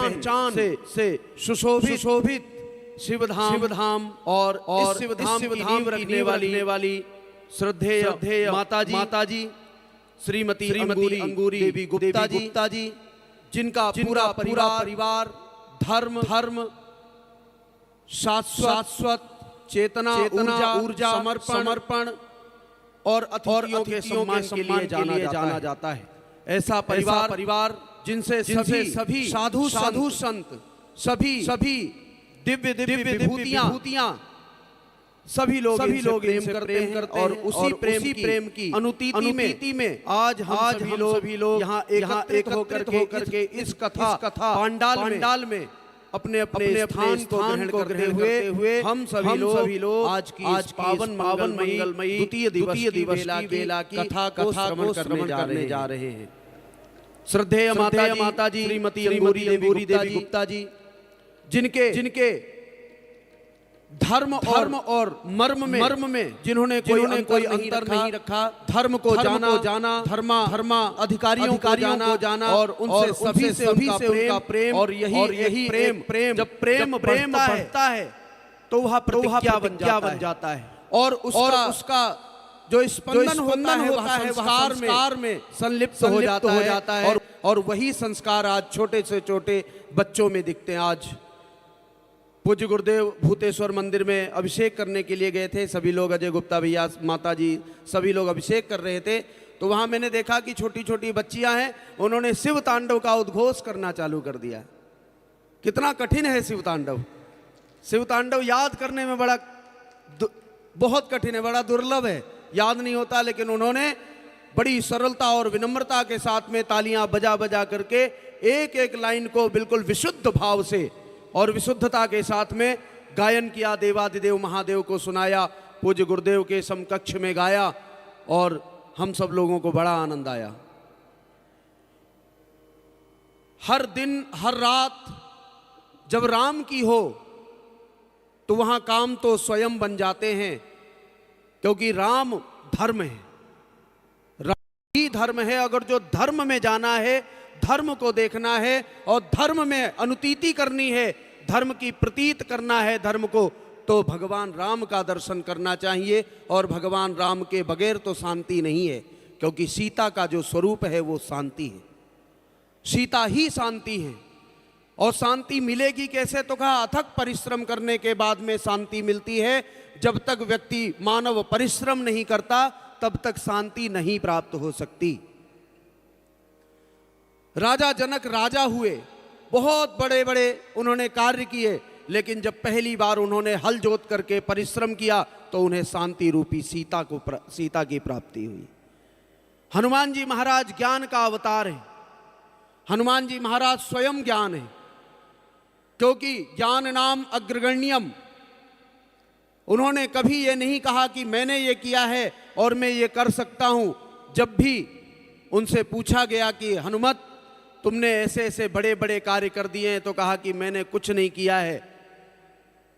पहचान से सुशोभित शिवधाम और इस शिवधाम की नींव रखने वाली श्रद्धेय माताजी श्रीमती अंगूरी देवी गुप्ता जी, जिनका पूरा परिवार धर्म शाश्वत चेतना ऊर्जा समर्पण और अतिथियों के सम्मान के लिए जाना जाता है। ऐसा परिवार जिनसे सभी साधु संत सभी दिव्य विभूतियां सभी लोग प्रेम करते हैं और उसी प्रेम की अनुभूति में आज हम सभी लोग यहाँ एक होकर के इस कथा पांडाल में अपने स्थान को ग्रहण हुए हम सभी लोग आज की पावन मंगलमयी द्वितीय दिवस की कथा को श्रवण करने जा रहे हैं। श्रद्धेय माताजी श्रीमती अंगूरी देवी गुप्ता जी, जिनके धर्म और मर्म में जिन्होंने कोई अंतर नहीं रखा, धर्म को जाना धर्मा अधिकारियों को जाना और उनसे सभी से उनका प्रेम और यही प्रेम जब प्रेम बढ़ता है तो वह प्रतिज्ञा बन जाता है और उसका जो स्पंदन होता है वह संस्कार में संलिप्त हो जाता है और वही संस्कार आज छोटे से छोटे बच्चों में दिखते हैं। आज पूज्य गुरुदेव भूतेश्वर मंदिर में अभिषेक करने के लिए गए थे सभी लोग, अजय गुप्ता भैया माता जी सभी लोग अभिषेक कर रहे थे, तो वहाँ मैंने देखा कि छोटी छोटी बच्चियाँ हैं, उन्होंने शिव तांडव का उद्घोष करना चालू कर दिया। कितना कठिन है शिव तांडव। शिव तांडव याद करने में बहुत कठिन है, बड़ा दुर्लभ है, याद नहीं होता, लेकिन उन्होंने बड़ी सरलता और विनम्रता के साथ में तालियां बजा करके एक लाइन को बिल्कुल विशुद्ध भाव से और विशुद्धता के साथ में गायन किया, देवादिदेव महादेव को सुनाया, पूज्य गुरुदेव के समकक्ष में गाया और हम सब लोगों को बड़ा आनंद आया। हर दिन हर रात जब राम की हो तो वहां काम तो स्वयं बन जाते हैं, क्योंकि राम धर्म है, राम ही धर्म है। अगर जो धर्म में जाना है, धर्म को देखना है और धर्म में अनुतीति करनी है, धर्म की प्रतीत करना है धर्म को, तो भगवान राम का दर्शन करना चाहिए। और भगवान राम के बगैर तो शांति नहीं है, क्योंकि सीता का जो स्वरूप है वो शांति है, सीता ही शांति है। और शांति मिलेगी कैसे, तो कहा अथक परिश्रम करने के बाद में शांति मिलती है। जब तक व्यक्ति मानव परिश्रम नहीं करता तब तक शांति नहीं प्राप्त हो सकती। राजा जनक राजा हुए, बहुत बड़े बड़े उन्होंने कार्य किए, लेकिन जब पहली बार उन्होंने हल जोत करके परिश्रम किया तो उन्हें शांति रूपी सीता की प्राप्ति हुई। हनुमान जी महाराज ज्ञान का अवतार है, हनुमान जी महाराज स्वयं ज्ञान है, क्योंकि ज्ञान नाम अग्रगण्यम। उन्होंने कभी ये नहीं कहा कि मैंने ये किया है और मैं ये कर सकता हूं। जब भी उनसे पूछा गया कि हनुमत तुमने ऐसे ऐसे बड़े बड़े कार्य कर दिए हैं, तो कहा कि मैंने कुछ नहीं किया है,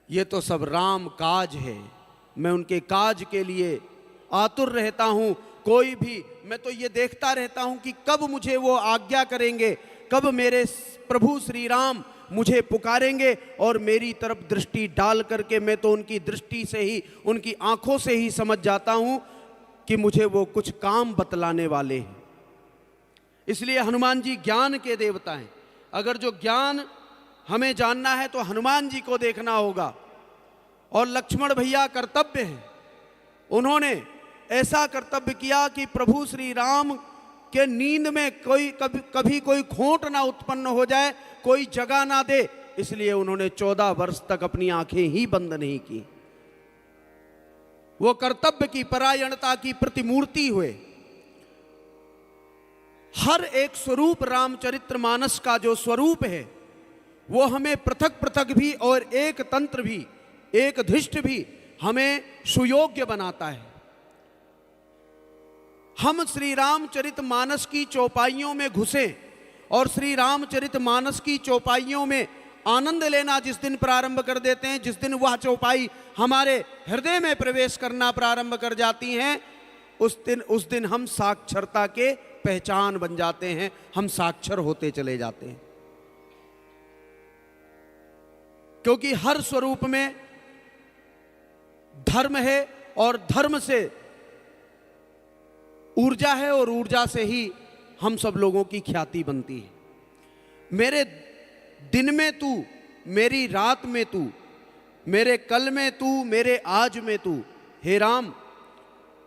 ये तो सब राम काज है, मैं उनके काज के लिए आतुर रहता हूं। कोई भी, मैं तो ये देखता रहता हूं कि कब मुझे वो आज्ञा करेंगे, कब मेरे प्रभु श्री राम मुझे पुकारेंगे और मेरी तरफ दृष्टि डाल करके मैं तो उनकी दृष्टि से ही, उनकी आंखों से ही समझ जाता हूं कि मुझे वो कुछ काम बतलाने वाले हैं। इसलिए हनुमान जी ज्ञान के देवता हैं। अगर जो ज्ञान हमें जानना है तो हनुमान जी को देखना होगा। और लक्ष्मण भैया कर्तव्य है, उन्होंने ऐसा कर्तव्य किया कि प्रभु श्री राम के नींद में कभी कोई खोट ना उत्पन्न हो जाए, कोई जगह ना दे, इसलिए उन्होंने 14 वर्ष तक अपनी आंखें ही बंद नहीं की। वो कर्तव्य की परायणता की प्रतिमूर्ति हुए। हर एक स्वरूप रामचरितमानस का जो स्वरूप है वो हमें पृथक पृथक भी और एक तंत्र भी, एक धिष्ट भी हमें सुयोग्य बनाता है। हम श्री रामचरितमानस की चौपाइयों में घुसे और श्री रामचरितमानस की चौपाइयों में आनंद लेना जिस दिन प्रारंभ कर देते हैं, जिस दिन वह चौपाई हमारे हृदय में प्रवेश करना प्रारंभ कर जाती हैं, उस दिन हम साक्षरता के पहचान बन जाते हैं, हम साक्षर होते चले जाते हैं। क्योंकि हर स्वरूप में धर्म है और धर्म से ऊर्जा है और ऊर्जा से ही हम सब लोगों की ख्याति बनती है। मेरे दिन में तू, मेरी रात में तू, मेरे कल में तू, मेरे आज में तू, हे राम,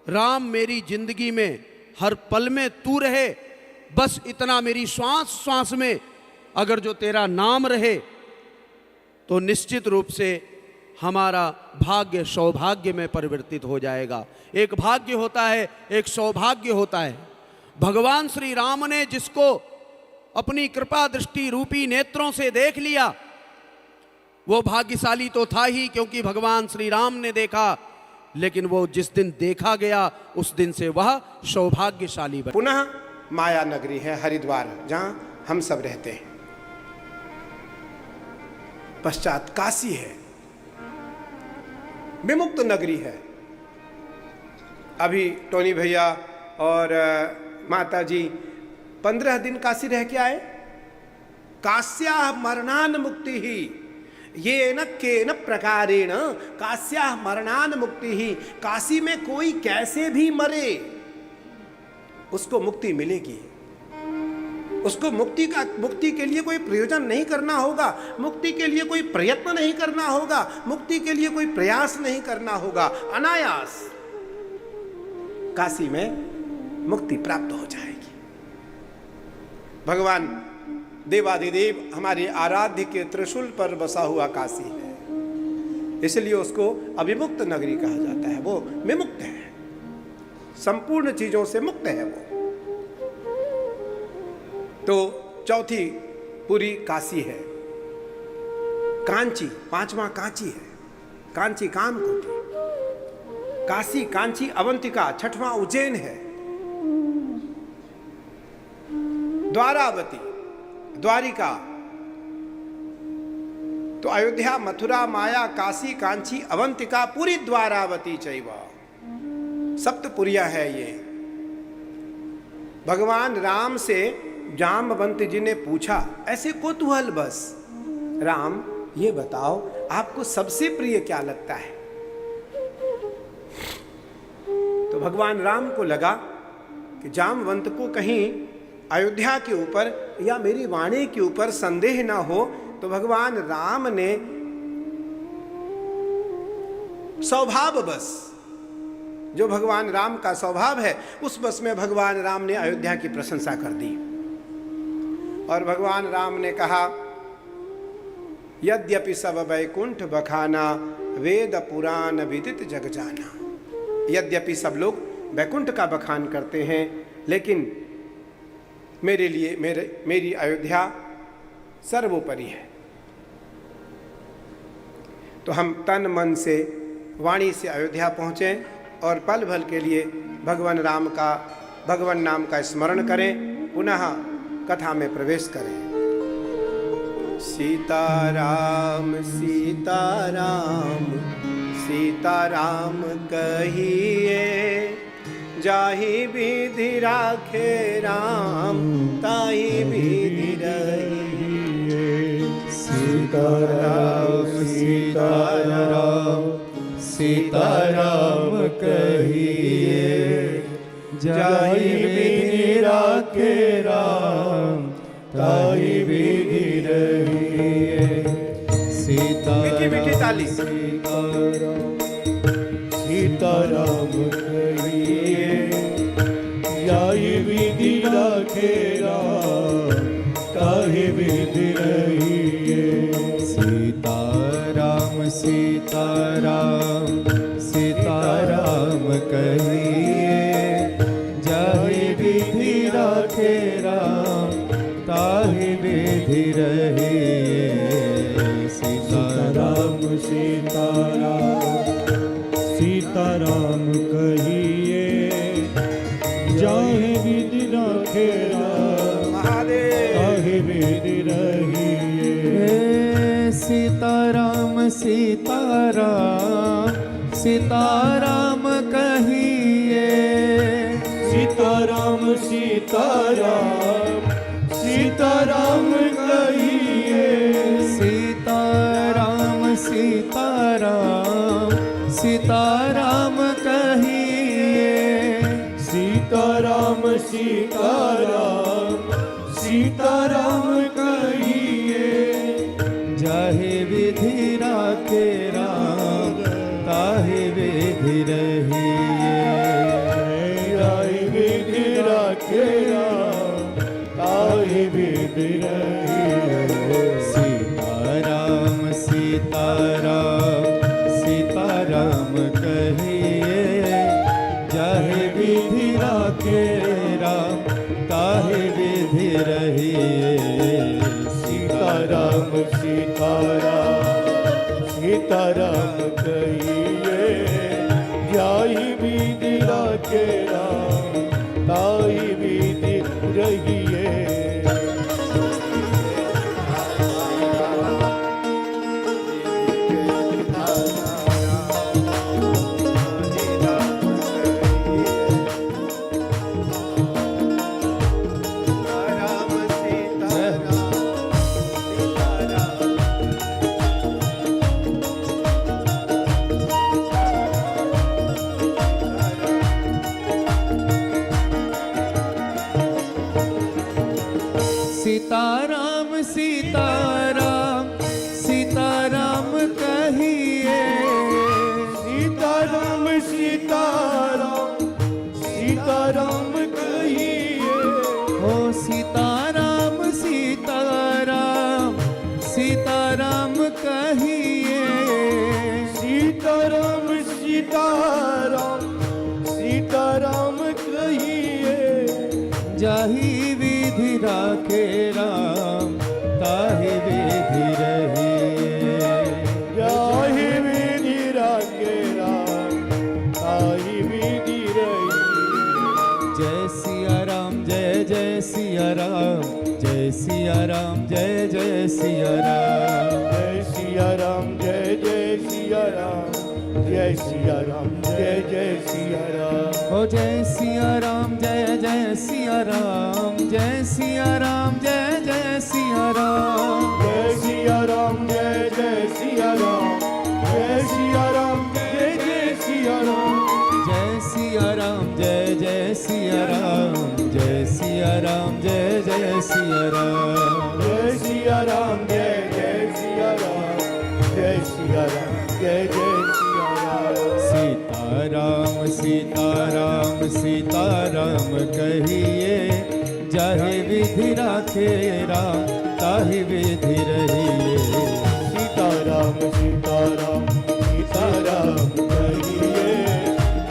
राम मेरी जिंदगी में हर पल में तू रहे, बस इतना मेरी श्वास श्वास में अगर जो तेरा नाम रहे तो निश्चित रूप से हमारा भाग्य सौभाग्य में परिवर्तित हो जाएगा। एक भाग्य होता है, एक सौभाग्य होता है। भगवान श्री राम ने जिसको अपनी कृपा दृष्टि रूपी नेत्रों से देख लिया वो भाग्यशाली तो था ही, क्योंकि भगवान श्री राम ने देखा, लेकिन वो जिस दिन देखा गया उस दिन से वह सौभाग्यशाली बना। पुनः माया नगरी है हरिद्वार, जहां हम सब रहते हैं। पश्चात काशी है, विमुक्त नगरी है। अभी टोनी भैया और माता जी 15 दिन काशी रह के आए। काश्या मरणान मुक्ति ही ये न के न प्रकारेण काश्या मरणान मुक्ति ही। काशी में कोई कैसे भी मरे उसको मुक्ति मिलेगी। उसको मुक्ति के लिए कोई प्रयोजन नहीं करना होगा, मुक्ति के लिए कोई प्रयत्न नहीं करना होगा, मुक्ति के लिए कोई प्रयास नहीं करना होगा। अनायास काशी में मुक्ति प्राप्त हो जाएगी। भगवान देवाधिदेव हमारे आराध्य के त्रिशूल पर बसा हुआ काशी है, इसलिए उसको अविमुक्त नगरी कहा जाता है। वो विमुक्त है, संपूर्ण चीजों से मुक्त है वो। तो चौथी पूरी काशी है। कांची पांचवा कांची है, कांची कामकोटि। काशी, कांची, अवंतिका छठवां उज्जैन है। द्वारावती, द्वारिका। तो अयोध्या, मथुरा, माया, काशी, कांची, अवंतिका, पूरी द्वारावती चैव, सप्तपुरिया है ये। भगवान राम से जाम्बवंत जी ने पूछा ऐसे कौतूहल बस, राम ये बताओ आपको सबसे प्रिय क्या लगता है? तो भगवान राम को लगा कि जाम्बवंत को कहीं अयोध्या के ऊपर या मेरी वाणी के ऊपर संदेह ना हो, तो भगवान राम ने स्वभाव बस, जो भगवान राम का स्वभाव है उस बस में भगवान राम ने अयोध्या की प्रशंसा कर दी। और भगवान राम ने कहा, यद्यपि सब वैकुंठ बखाना वेद पुराण विदित जग जाना। यद्यपि सब लोग वैकुंठ का बखान करते हैं, लेकिन मेरे लिए मेरी अयोध्या सर्वोपरि है। तो हम तन मन से वाणी से अयोध्या पहुँचे और पल भर के लिए भगवान नाम का स्मरण करें, पुनः कथा में प्रवेश करें। सीताराम सीताराम सीताराम कहिए, जाहि विधि राखे राम ताहि विधि रहिए। सीताराम सीताराम सीताराम कहिए, जाहि विधि राखे राम ताहि विधि रहिए। सीताराम सीताराम कहिए, जाहि विधि राखे राम ताहि विधि रहिए। सीताराम सीताराम सीताराम कहिए, जाहि विधि राखे राम ताहि विधि रहिए। सीताराम सीताराम सीताराम कहिए, जाहि विधि राखे राम ताहि विधि रहिए। सीताराम सीताराम सीताराम कहिए, सीताराम सीताराम सीताराम कहिए। सीताराम सीताराम सीताराम कहिए। सीताराम सीताराम सीताराम कहिए। जाहे विधि राखे राम ताहे विधि रहिए। जाहे विधि राखे राम ताहे विधि रहिए। सीताराम सीताराम सीताराम कहिए। जाहे विधि राखे राम ताहे विधि रहिए। सीताराम सीताराम सीताराम कहिए। जाहि विधि राखे राम ताहि विधि रहिए। सीताराम सीताराम सीताराम कहिए। सीताराम सीताराम सीताराम कहिए। ओ सीताराम सीताराम सीताराम कहिए। सीताराम सीताराम सीताराम कहिए। जाहि विधि राखे राम ताहि विधि रहिए। जाहि विधि राखे राम ताहि विधि रहिए। जय सिया राम जय जय सिया राम जय सिया राम जय जय सिया राम। जय सिया राम जय जय सिया राम जय सिया राम जय जय सिया राम। ओ जय सिया राम जय जय सिया राम जय सिया राम जय जय सिया राम। जय सिया राम जय जय सिया राम जय सिया राम जय जय सिया राम। जय सिया राम जय जय सिया राम जय सिया राम जय जय सिया राम। जय सिया राम जय जय सिया राम जय सिया राम जय जय सिया राम। सीताराम सीताराम सीताराम कहिए। जाहे विधि राखे राम ताहि विधि रहिए। सीताराम सीताराम सीताराम कहिए।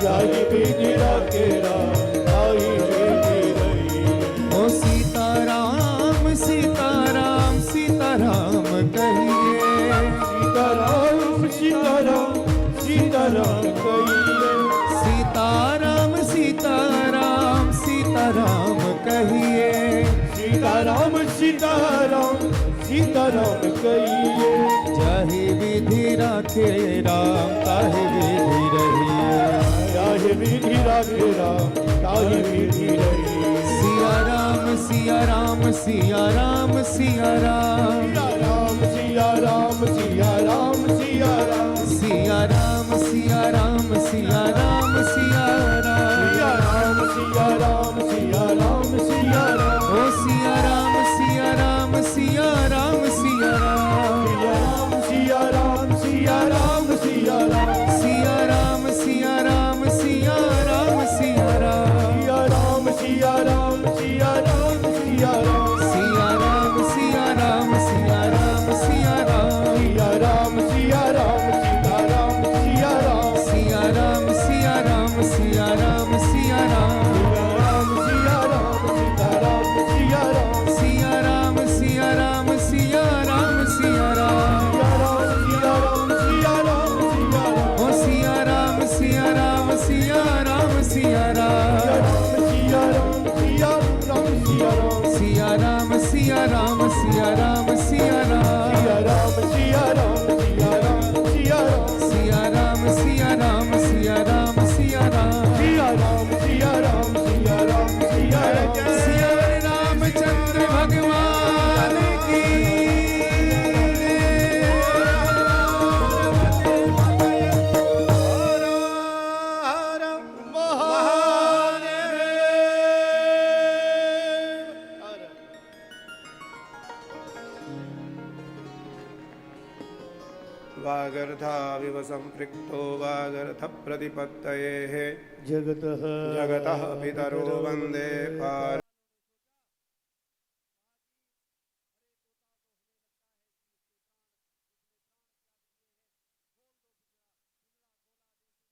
जाहे विधि राखे राम ताहि विधि रहिए। ओ सीताराम सीताराम सीताराम कहिए। सीताराम सीताराम सीताराम कहिए। सीताराम सीताराम सीताराम कहिए। सीताराम सीताराम सीताराम कहिए। जाहि विधि राखे राम ताहि विधि रहिए। जाहि विधि राखे राम ताहि विधि रहिए। सिया राम सिया राम सिया राम सिया राम सिया राम सिया राम सिया राम सिया राम सिया राम सिया राम सिया राम सिया राम सिया राम सिया राम। ओ सिया राम सिया राम सिया राम सिया राम सिया राम सिया राम सिया राम सिया राम सिया राम सिया राम सिया राम सिया राम सिया राम सिया राम सिया राम सिया राम सिया राम सिया वागर्थाविव सम्पृक्तो वागर्थप्रतिपत्तये जगतः जगतः पितरो वन्दे पार्वती